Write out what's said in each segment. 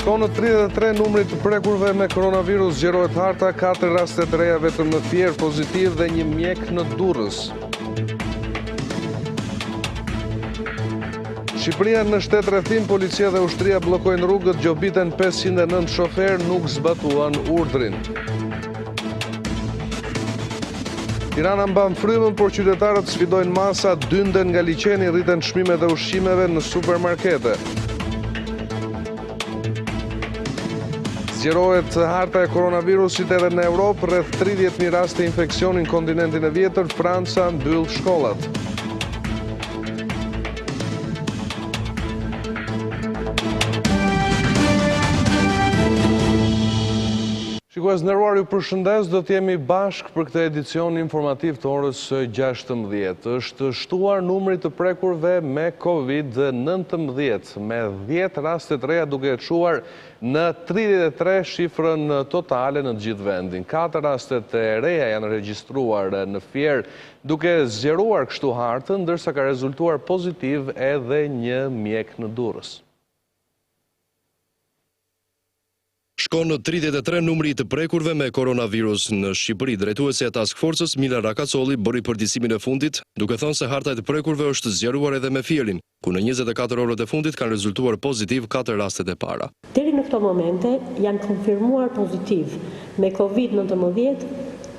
Shkon në 33 numrit të prekurve me koronavirus, zgjerohet harta, 4 raste të reja vetëm në Fier pozitiv dhe një mjek në Durrës. Shqipëria në shtet rrethim, policia dhe ushtria bllokojnë rrugët, gjobiten 509 shofer, nuk zbatuan urdhrin. Tirana mban frymën, por qytetarët sfidojnë masa, dynden nga liçeni, rriten çmimet e ushqimeve në supermarkete. Zgjerohet harta e koronavirusit edhe në Europë, rreth 30.000 raste infekcioni në kontinentin e vjetër, Franca mbyll shkollat. Shikues nderuar, ju përshëndes, do të jemi bashkë për këtë edicion informativ të orës 16. Është shtuar numri të prekurve me COVID-19, me 10 raste të reja duke e çuar në 33 shifrën totale në gjithë vendin. 4 rastet e reja janë regjistruar në Fier, duke zgjeruar kështu hartën, ndërsa ka rezultuar pozitiv edhe një mjek në Durrës. Shkon në 33 numri të prekurve me koronavirus në Shqipëri. Drejtuesja e Task Force-s Mila Rakacolli bëri përdisimin e fundit, duke thënë se harta e të prekurve është zgjeruar edhe me Fierin, ku në 24 orët e fundit kanë rezultuar pozitiv 4 rastet e para. Deri në këto momente janë konfirmuar pozitiv me COVID-19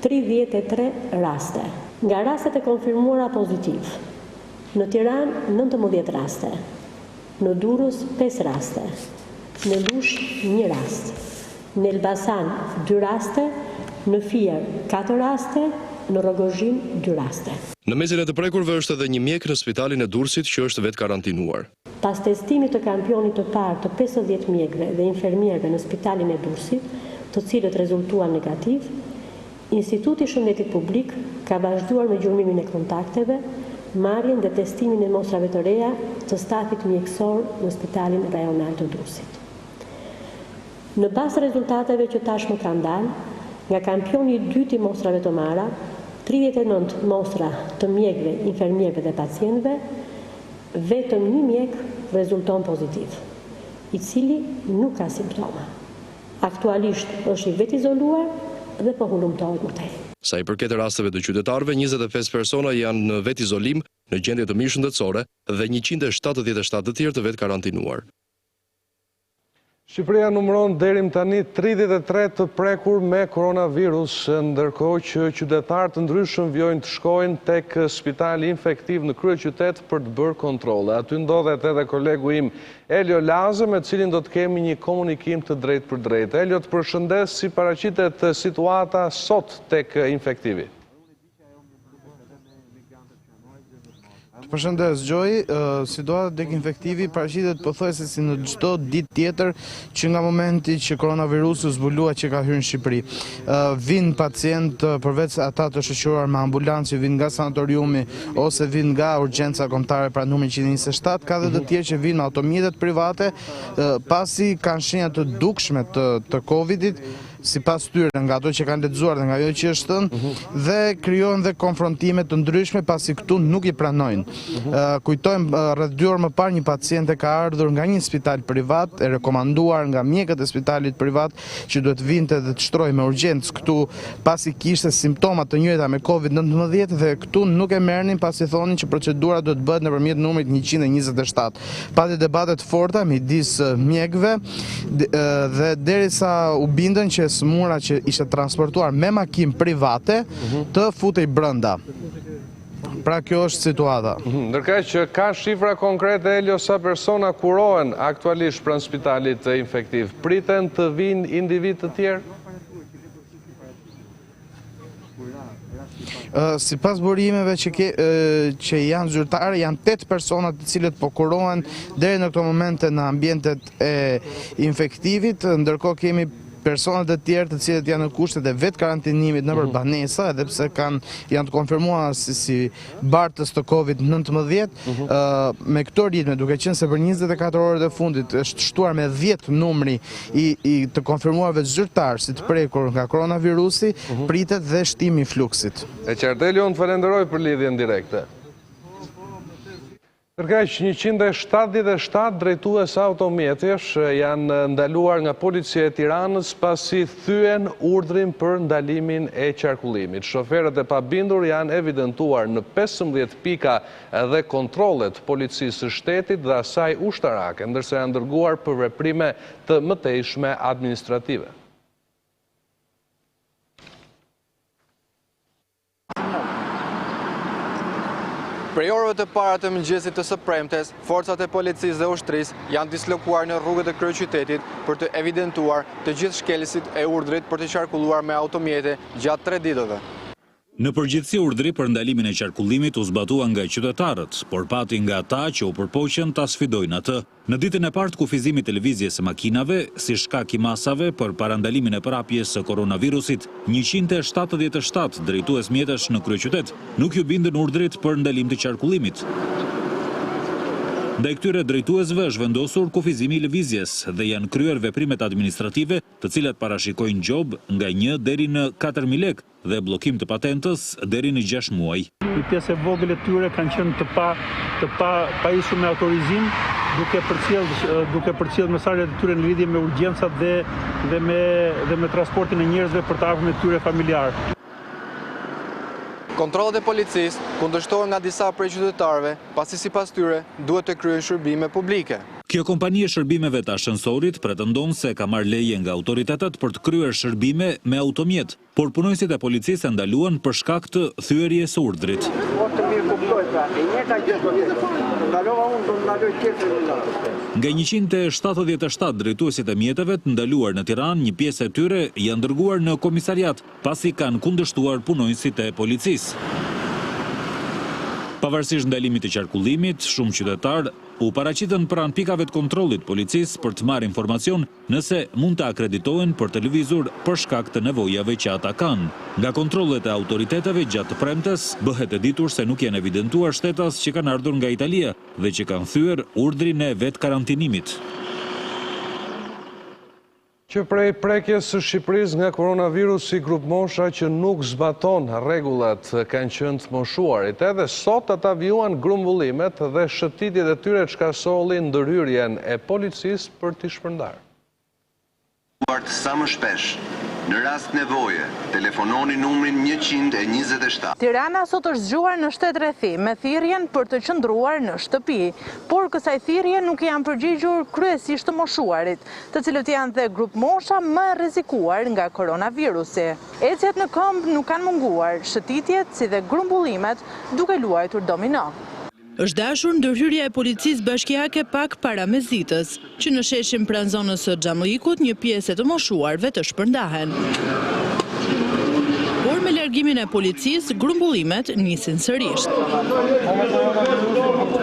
33 raste. Nga rastet e konfirmuara pozitiv, në Tiranë 19 raste, në Durrës 5 raste, në Lush 1 rast, në Elbasan 2 raste, në Fier 4 raste, në Rogozhin 2 raste. Në mesin e të prekurve është edhe një mjek në spitalin e Durrësit që është vetë karantinuar. Pas testimit të kampionit të parë të 50 mjekëve dhe infermierëve në spitalin e Durrësit, të cilët rezultuan negativ, Instituti i Shëndetit Publik ka vazhduar me gjurmimin e kontakteve, marrjen dhe testimin e mostrave të reja të stafit mjekësor në spitalin rajonal të Durrësit. Në bazë rezultateve që tashmë kanë dalë, nga kampioni i dytë i mostrave të marra, 39 mostra të mjekëve, infermierëve dhe pacientëve, vetëm një mjek rezulton pozitiv, i cili nuk ka simptoma. Aktualisht është i vetë izoluar dhe po hulumtohet më tej. Sa i përket rasteve të qytetarëve, 25 persona janë në vetë izolim, në gjendje të mirë shëndetësore dhe 177 të tjerë të vetë karantinuar. Shqipëria numëron deri më tani 33 të prekur me koronavirus, ndërkohë që qytetarë të ndryshëm vjojnë të shkojnë tek spitali infektiv në kryeqytet për të bërë kontrolle. Aty ndodhet edhe kolegu im Elio Lazë, me cilin do të kemi një komunikim të drejtë për drejtë. Elio, të përshëndes, si paraqitet situata sot tek infektivi? Përshëndes, Gjoj, situata tek infektivi paraqitet pothuajse si në çdo ditë tjetër që nga momenti që koronavirusi zbulua që ka hyrë në Shqipëri. Vinë pacient përveç ata të shoqëruar me ambulancë, vinë nga sanatoriumi ose vinë nga urgjenca kombëtare pra numri 127, ka dhe të tjerë që vinë me automjetet private, pasi kanë shenja të dukshme të Covidit, si pas tyre nga ato që kanë lexuar dhe nga ajo që është thënë, dhe krijojnë dhe konfrontime të ndryshme pasi këtu nuk i pranojnë. Kujtojmë rreth 2 orë më parë një paciente ka ardhur nga një spital privat, e rekomanduar nga mjekët e spitalit privat që duhet vinte dhe të shtrojë me urgjencë këtu pasi kishte simptoma të njëjta me COVID-19 dhe këtu nuk e merrnin pasi thonin që procedura duhet bëhet nëpërmjet numrit 127. Pati debate të forta midis mjekëve dhe derisa u bindën që smura që ishte transportuar me makinë private të futej brenda. Pra kjo është situata. Ndërkaq që ka shifra konkrete, Elio, sa persona kurohen aktualisht pranë spitalit infektiv, priten të vinë individ të tjerë? Si pas burimeve që janë zyrtare, janë 8 personat të cilët po kurohen deri në këto momente në ambientet e infektivit, ndërkohë kemi personat e tjerë të cilët janë në kushtet e vetë karantinimit nëpër banesa, edhe pse janë të konfirmuar si bartës të COVID-19, me këto ritme, duke qenë se për 24 orët e fundit është shtuar me 10 numri i të konfirmuarve zyrtar si të prekur nga koronavirusi, pritet dhe shtimi i fluksit. E qartë, Elio, unë të falenderoj për lidhjen direkte. Tërkaq 177 drejtues automjetësh janë ndaluar nga policia e Tiranës pasi thyen urdhrin për ndalimin e qarkullimit. Shoferët e pabindur janë evidentuar në 15 pika dhe kontrollet policisë së shtetit dhe asaj ushtarake, ndërsa janë dërguar për veprime të mëtejshme administrative. Prej orëve të para të mëngjesit të së premtes, forcat e policisë dhe ushtrisë janë dislokuar në rrugët e kryeqytetit për të evidentuar të gjithë shkelësit e urdhrit për të qarkulluar me automjete gjatë 3 ditëve. Në përgjithësi urdhri për ndalimin e qarkullimit u zbatua nga qytetarët, por pati nga ata që u përpoqen ta sfidojnë atë. Në ditën e parë të kufizimit të lëvizjes së makinave, si shkak i masave për parandalimin e prapjes së koronavirusit, 177 drejtues mjetësh në kryeqytet nuk ju bindën urdhrit për ndalim të qarkullimit. Ndaj këtyre drejtuesve është vendosur kufizimi i lëvizjes dhe janë kryer veprimet administrative, të cilat parashikojnë gjob nga 1 deri në 4.000 lekë dhe bllokim të patentës deri në 6 muaj. Një pjesë e vogël e tyre kanë qenë të pa isur me autorizim, duke përcjell mesazhet e tyre në lidhje me urgjencat dhe me transportin e njerëzve për të ardhur me tyre familjar. Kontrollet e policisë kundërshtohen nga disa prej qytetarëve, pasi sipas tyre duhet të kryejnë shërbime publike. Kjo kompani e shërbimeve të ashensorit pretendon se ka marrë leje nga autoritetet për të kryer shërbime me automjet, por punonësit e policisë ndaluan për shkak të thyerjes së urdhrit. Nga 177 drejtuesit e mjeteve të ndaluar në Tiranë, një pjesë e tyre janë dërguar në komisariat, pasi kanë kundërshtuar punonësit e policisë. Pavarësisht ndalimit të qarkullimit, shumë qytetarë u paraqiten pranë pikave të kontrollit policisë për të marrë informacion nëse mund të akreditohen për të lëvizur për shkak të nevojave që ata kanë. Nga kontrollet e autoriteteve gjatë të premtes, bëhet e ditur se nuk janë evidentuar shtetas që kanë ardhur nga Italia dhe që kanë thyer urdhrin e vetë karantinimit. Që prej prekjes së Shqipërisë nga koronavirusi, grup mosha që nuk zbaton rregullat kanë qenë të moshuarit. Edhe sot ata vjuan grumbullimet dhe shëtitjet e tyre çka solli ndërhyrjen e policisë për t'i shpërndarë. Sa më shpesh, në rast nevoje, telefononi numrin 127. Tirana sot është zgjuar në shtetërrethi me thirrjen për të qëndruar në shtëpi, por kësaj thirrje nuk janë përgjigjur kryesisht të moshuarit, të cilët janë dhe grup mosha më e rrezikuar nga koronavirusi. Ecjet në këmbë nuk kanë munguar, shëtitjet si dhe grumbullimet duke luajtur domino. Është dashur ndërhyrja e policisë bashkiake pak para mezitës, që në sheshin pranë zonës së Xhamllikut një pjesë të moshuarve të shpërndahen. Por me largimin e policisë, grumbullimet nisin sërish.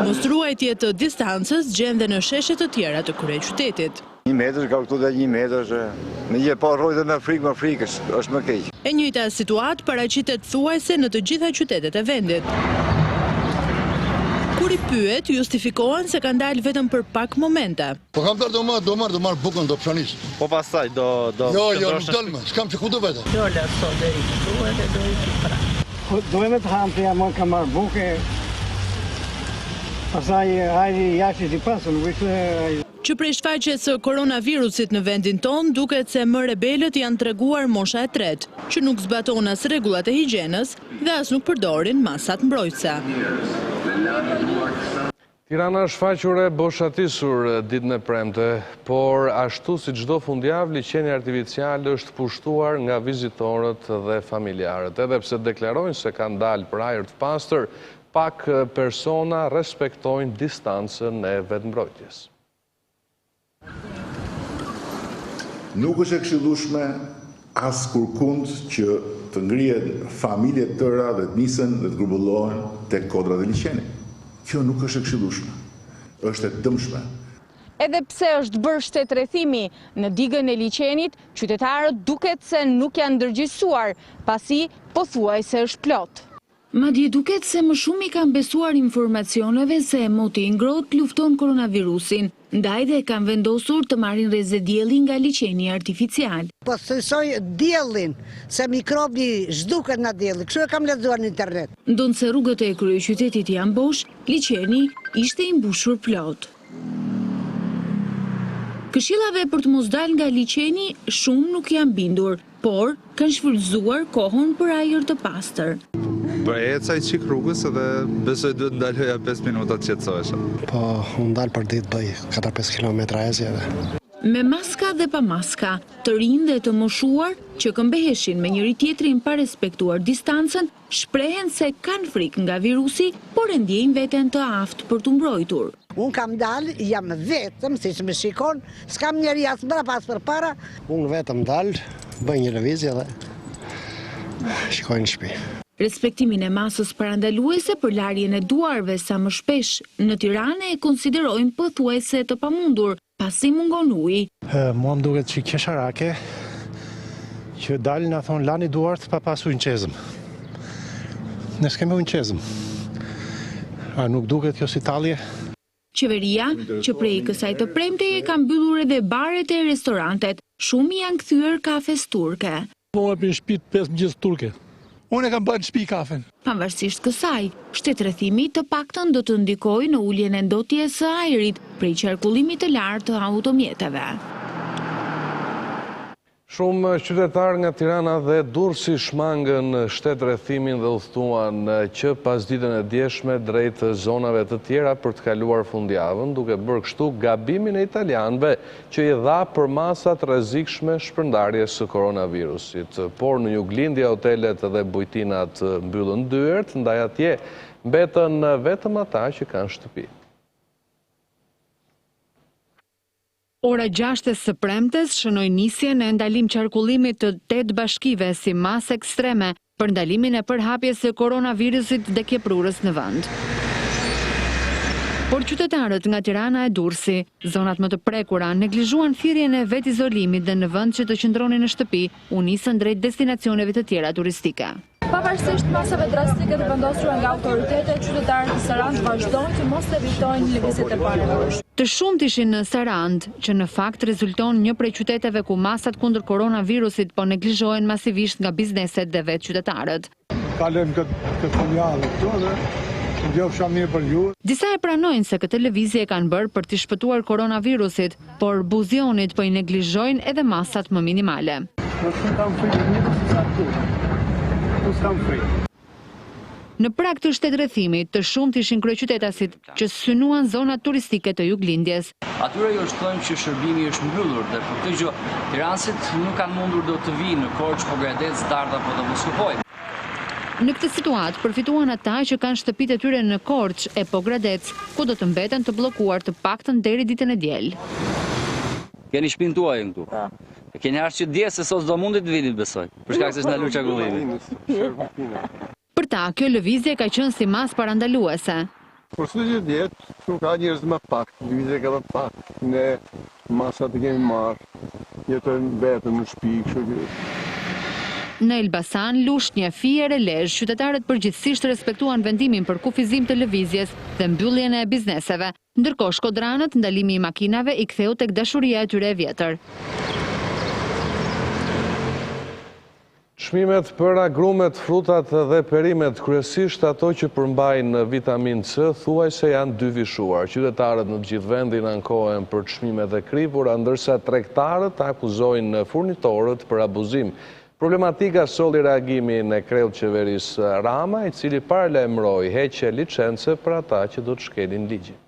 Mostruajtje të distancës gjende në sheshe të tjera të kryeqytetit. 1 metër, ka këtu dhe 1 metër, në një pa rrojtë me frikës, është më keq. E njëjta situatë paraqitet thuajse në të gjitha qytetet e vendit. Kur i pyet, justifikohen se kanë dalë vetëm për pak momente. Po kam dalë do marr bukën, do pshanis. Po pastaj do Jo, nuk dalë, s'kam që ku do vete. Do laso deri këtu edhe do iki pra. Do e me të hamë të jamon ka marrë buke, pasaj hajri jashtë i pasë, nuk ishte... Që prej shfaqjes së koronavirusit në vendin ton, duket se më rebelët janë treguar mosha e tretë, që nuk zbaton as rregullat e higjienës dhe as nuk përdorin masat mbrojtëse. Tirana është faqur e boshatisur ditën e premte, por ashtu si çdo fundjavë, liçeni artificial është pushtuar nga vizitorët dhe familjarët. Edhe pse deklarojnë se kanë dalë për ajër të pastër, pak persona respektojnë distancën e vetmbrojtjes. Nuk është e këshillueshme as kurkund që të ngrihen familje të tëra dhe të nisen dhe të grumbullohen tek kodrat e liçenit. Kjo nuk është e këshillueshme, është e dëmshme. Edhe pse është bërë shtetërrethimi në digën e liçenit, qytetarët duket se nuk janë ndërgjegjësuar, pasi pothuajse është plot. Madje duket se më shumë i kanë besuar informacioneve se moti i ngrohtë lufton koronavirusin. Ndaj dhe kanë vendosur të marrin rrezë dielli nga liçeni artificial. Po thëshoj diellin, se mikrobi zhduket nga dielli, kështu e kam lexuar në internet. Ndonse rrugët e kryeqytetit janë bosh, liçeni ishte i mbushur plot. Këshillave për të mos dalë nga liçeni shumë nuk janë bindur, por kanë shfrytzuar kohën për ajër të pastër. Eca i qik rrugës edhe besoj duhet ndaloja 5 minuta të qetësohesha. Po, unë dalë për ditë bëj 4-5 kilometra ecje edhe. Me maska dhe pa maska, të rinj dhe të moshuar që këmbeheshin me njëri tjetrin pa respektuar distancën, shprehen se kanë frikë nga virusi, por e ndjejnë veten të aftë për të mbrojtur. Unë kam dalë, jam vetëm, si që më shikon, s'kam njeri asë mbra pas për para. Unë vetëm dalë, bëj një lëvizje dhe shikoj në shtëpi. Respektimin e masës parandaluese për larjen e duarve sa më shpesh në Tiranë e konsiderojnë pothuajse të pamundur, pasi mungon uji. Mua më duket që kesharake që dalin a thonë lani duart pa pasur unqezëm. Ne s'kemi unqezëm. A nuk duket kjo si talje? Qeveria, që prej kësaj të premteje ka mbyllur edhe baret e restorantet, shumë janë kthyer kafes turke. Po e pin shtëpi 5 mëngjes turke. Unë e kam bërë në shtëpi kafen. Pavarësisht kësaj, shtetërrethimi të paktën do të ndikojë në uljen e ndotjes së ajrit prej qarkullimit të lartë të automjeteve. Shumë qytetarë nga Tirana dhe Durrësi shmangën shtetërrethimin dhe udhëtuan që pas ditën e djeshme drejt zonave të tjera për të kaluar fundjavën, duke bërë kështu gabimin e italianëve që i dha për masat rrezikshme shpërndarjes së koronavirusit. Por në juglindje hotelet dhe bujtinat mbyllën dyert, ndaj atje mbetën vetëm ata që kanë shtëpi. Ora 6 së premtes shënoi nisjen e ndalim qarkullimit të 8 bashkive si masë ekstreme për ndalimin e përhapjes së koronavirusit dhe kjeprurës në vend. Por qytetarët nga Tirana e Durrësi, zonat më të prekura, neglizhuan thirrjen e vet izolimit dhe në vend që të qëndronin në shtëpi, u nisën drejt destinacioneve të tjera turistike. Pavarësisht masave drastike të vendosura nga autoritetet, qytetarët e Sarandë vazhdojnë që mos evitojnë lëvizjet e parë. Të shumt ishin në Sarandë, që në fakt rezulton një prej qyteteve ku masat kundër koronavirusit po neglizhohen masivisht nga bizneset dhe vetë qytetarët. Kalojmë këtë fundjavë këtu dhe ndjofsha mirë për ju. Disa e pranojnë se këtë lëvizje e kanë bërë për të shpëtuar koronavirusit, por buzionit po i neglizhojnë edhe masat më minimale. Në prag të shtetërrethimit, të shumt ishin kryeqytetasit që synuan zonat turistike të juglindjes. Atyre ju shtojmë që shërbimi është mbyllur dhe për këtë gjë tiranësit nuk kanë mundur do të vinë në Korçë, Pogradec, Zdarda apo të Moskopoj. Në këtë situatë përfituan ata që kanë shtëpitë e tyre në Korçë e Pogradec, ku do të mbeten të bllokuar të paktën deri ditën e diel. Keni shtëpinë tuaj këtu. Keni ardhur që dje se sot do mundi të vini besoj, për shkak se është ndaluar çarkullimi. Për ta, kjo lëvizje ka qenë si mas parandaluese. Por së gjithë djetë, shumë ka njerëz më pak, lëvizje ka dhe pak, ne masat e kemi marrë, jetojnë vetëm në shtëpi, kështu që. Në Elbasan, Lushnjë, Fier e Lezhë, qytetarët përgjithsisht respektuan vendimin për kufizim të lëvizjes dhe mbylljen e bizneseve, ndërkohë shkodranët ndalimi i makinave i ktheu tek dashuria e tyre e vjetër. Çmimet për agrumet, frutat dhe perimet, kryesisht ato që përmbajnë vitamin C, thuajse janë dyvishuar. Qytetarët në të gjithë vendin ankohen për çmimet e kripura, ndërsa tregtarët akuzojnë furnitorët për abuzim. Problematika solli reagimin e krejt qeverisë Rama, i cili paralajmëroi heqje licence për ata që do të shkelin ligjin.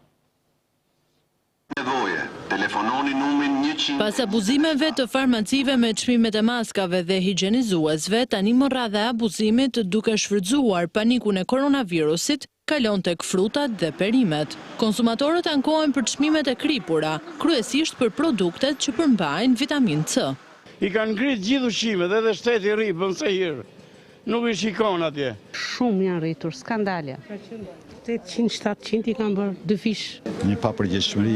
Pas abuzimeve të farmacive me çmimet e maskave dhe higjenizuesve, tani më radha e abuzimit duke shfrytzuar panikun e koronavirusit, kalon tek frutat dhe perimet. Konsumatorët ankohen për çmimet e kripura, kryesisht për produktet që përmbajnë vitamin C. I kanë ngritë gjithë ushqimet, edhe shteti rri, bën se hirë. Nuk i shikon atje. Shumë janë rritur, skandalja. 800-700 i kanë bërë 2 fish. Një papërgjegjësimë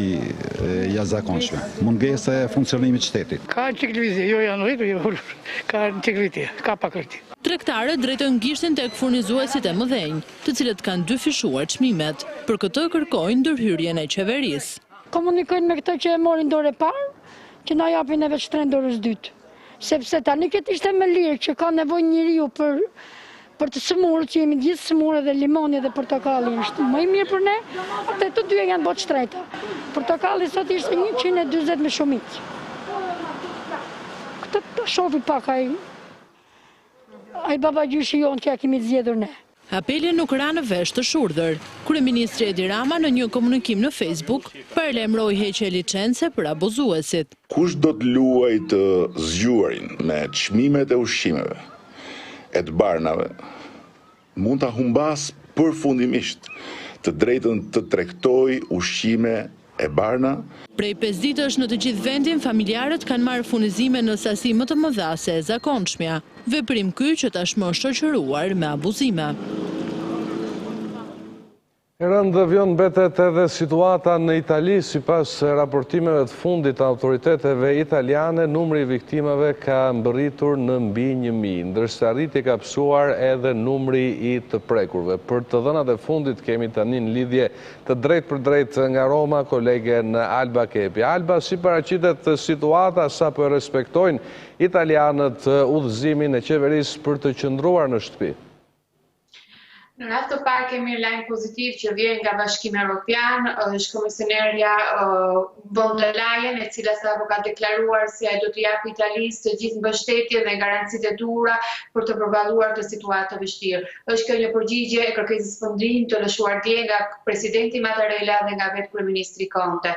jashtëzakonshme. Mungesa e funksionimit të shtetit. Ka çiklëvizje, jo janë rritur, jo ulur. Ka çiklëvizje, ka pakërti. Tregtarët drejtojnë gishtin tek furnizuesit e mëdhenj, të cilët kanë dyfishuar çmimet. Për këtë kërkojnë ndërhyrjen e qeverisë. komunikojnë me këto që e morin dore parë, që na japin neve shtren dorës dytë. Sepse tani këtë ishte më lirë që ka nevojë njeriu për të smurë, që jemi gjithë smurë dhe limoni dhe portokalli është më i mirë për ne, atë të dy janë botë shtrejta. Portokalli sot ishte 140 me shumicë. Këtë të shofi pak ai baba gjyshi jonë që ja kemi zgjedhur ne. Apeli nuk ra në vesh të shurdhër. Kryeministri Edi Rama në një komunikim në Facebook paralajmëroi heqje licence për abuzuesit. Kush do të luajë të zgjuarin me çmimet e ushqimeve e të barnave, mund ta humbas përfundimisht të drejtën të tregtojë ushqime e barna. Prej 5 ditësh në të gjithë vendin, familjarët kanë marrë furnizime në sasi më të mëdha se e zakonshmja. Veprim ky që tashmë është shoqëruar me abuzime. E rëndëvion mbetet edhe situata në Itali, sipas raportimeve të fundit të autoriteteve italiane, numri i viktimave ka mbërritur në mbi 1000, ndërsa rritje ka psuar edhe numri i të prekurve. Për të dhënat e fundit kemi tani në lidhje të drejt për drejt nga Roma, kolegen Alba Kepi. Alba, si paraqitet situata, sa po respektojnë italianët udhëzimin e qeverisë për të qëndruar në shtëpi? Në rast të parë kemi lajm pozitiv që vjen nga Bashkimi Evropian, është komisionerja von der Leyen, e cila sapo ka deklaruar se ai do të japë Italisë të gjithë mbështetjen dhe garancitë e duhura për të përballuar të situatë të vështirë. Është kjo një përgjigje e kërkesës fundim të lëshuar dje nga presidenti Mattarella dhe nga vetë kryeministri Conte.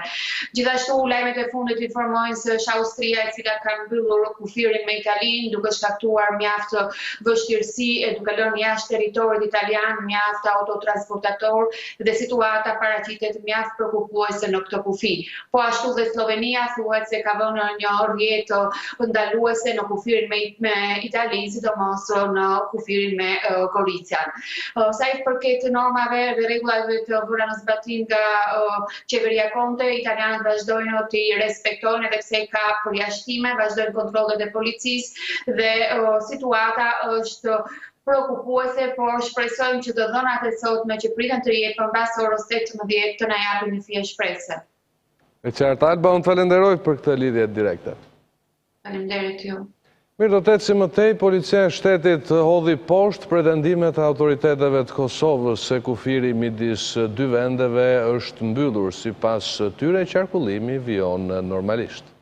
Gjithashtu lajmet e fundit informojnë se është Austria e cila ka mbyllur kufirin me Italinë, duke shkaktuar mjaft vështirësi e duke lënë jashtë territorit italian mjaft autotransportator dhe situata paraqitet mjaft preokupuese në këtë kufi. Po ashtu dhe Slovenia thuhet se ka vënë një rrjetë ndaluese në kufirin me Italinë, sidomos në kufirin me Goricën. Sa i përket normave dhe rregullave të vëra në zbatim nga qeveria Conte, italianët vazhdojnë të i respektojnë edhe pse ka përjashtime, vazhdojnë kontrollet e policisë dhe situata është preokupuese, por shpresojmë që të dhënat e sotme që pritën të jepen pas orës 18 të na japin një fije shprese. E qartë, Alba, unë të falenderoj për këtë lidhje direkte. Faleminderit ju. Mirë, do të ecim më tej, policia e shtetit hodhi poshtë pretendimet e autoriteteve të Kosovës se kufiri midis dy vendeve është mbyllur, sipas tyre qarkullimi vijon normalisht.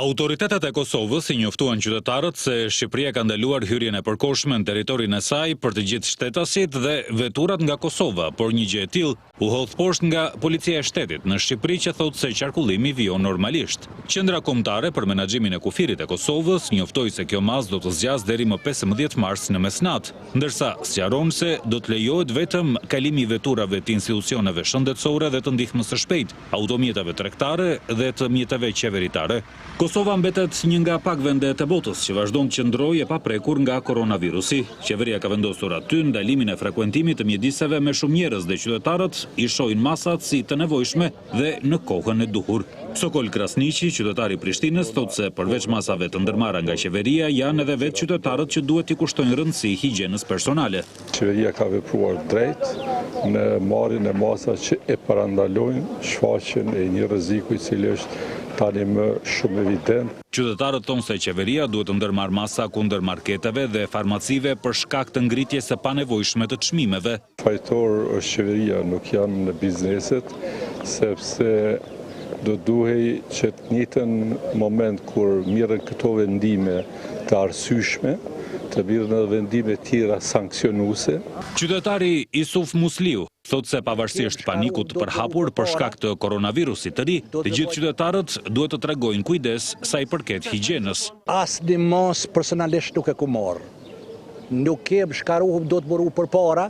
Autoritetet e Kosovës i njoftuan qytetarët se Shqipëria ka ndaluar hyrjen e përkohshme në territorin e saj për të gjithë shtetasit dhe veturat nga Kosova, por një gjë e tillë u hodh poshtë nga policia e shtetit në Shqipëri që thotë se qarkullimi vijon normalisht. Qendra kombëtare për menaxhimin e kufirit e Kosovës njoftoi se kjo masë do të zgjas deri më 15 mars në mesnatë, ndërsa sqaron se do të lejohet vetëm kalimi i veturave të institucioneve shëndetësore dhe të ndihmës së shpejtë, automjeteve tregtare dhe të mjeteve qeveritare. Kosova mbetet një nga pak vendet e botës që vazhdon të qëndrojë e paprekur nga koronavirusi. Qeveria ka vendosur aty ndalimin e frekuentimit të mjediseve me shumë njerëz dhe qytetarët i shohin masat si të nevojshme dhe në kohën e duhur. Sokol Krasniqi, qytetari i Prishtinës, thotë se përveç masave të ndërmarra nga qeveria, janë edhe vetë qytetarët që duhet t'i kushtojnë rëndësi higjienës personale. Qeveria ka vepruar drejt në marrjen e masave që e parandalojnë shfaqjen e një rreziku i cili është tani më shumë evident. Qytetarët thonë se qeveria duhet të ndërmarrë masa kundër marketeve dhe farmacive për shkak të ngritjes së panevojshme të çmimeve. Fajtor është qeveria, nuk janë në bizneset, sepse do duhej që të njëjtën moment kur mirën këto vendime të arsyeshme, të mirën edhe vendime tjera sankcionuese. Qytetari Isuf Musliu thotë se pavarësisht panikut të përhapur për shkak të koronavirusit të ri, të gjithë qytetarët duhet të tregojnë kujdes sa i përket higjienës. Asnjë mos personalisht nuk e ku marr. Nuk kem shkaruar do të bëru përpara.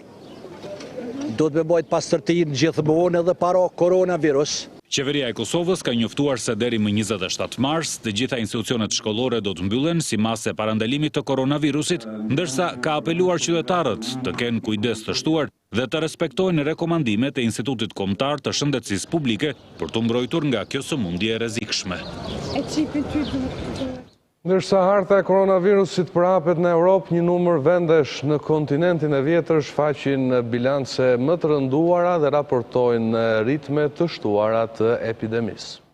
Do të më bëjt pastërtinë gjithmonë edhe para koronavirus. Qeveria e Kosovës ka njoftuar se deri më 27 mars të gjitha institucionet shkollore do të mbyllen si masë e parandalimit të koronavirusit, ndërsa ka apeluar qytetarët të kenë kujdes të shtuar dhe të respektojnë rekomandimet e Institutit Kombëtar të Shëndetësisë Publike për të mbrojtur nga kjo sëmundje e rrezikshme. Ndërsa harta e koronavirusit përhapet në Europë, një numër vendesh në kontinentin e vjetër shfaqin bilance më të rënduara dhe raportojnë ritme të shtuara të epidemisë.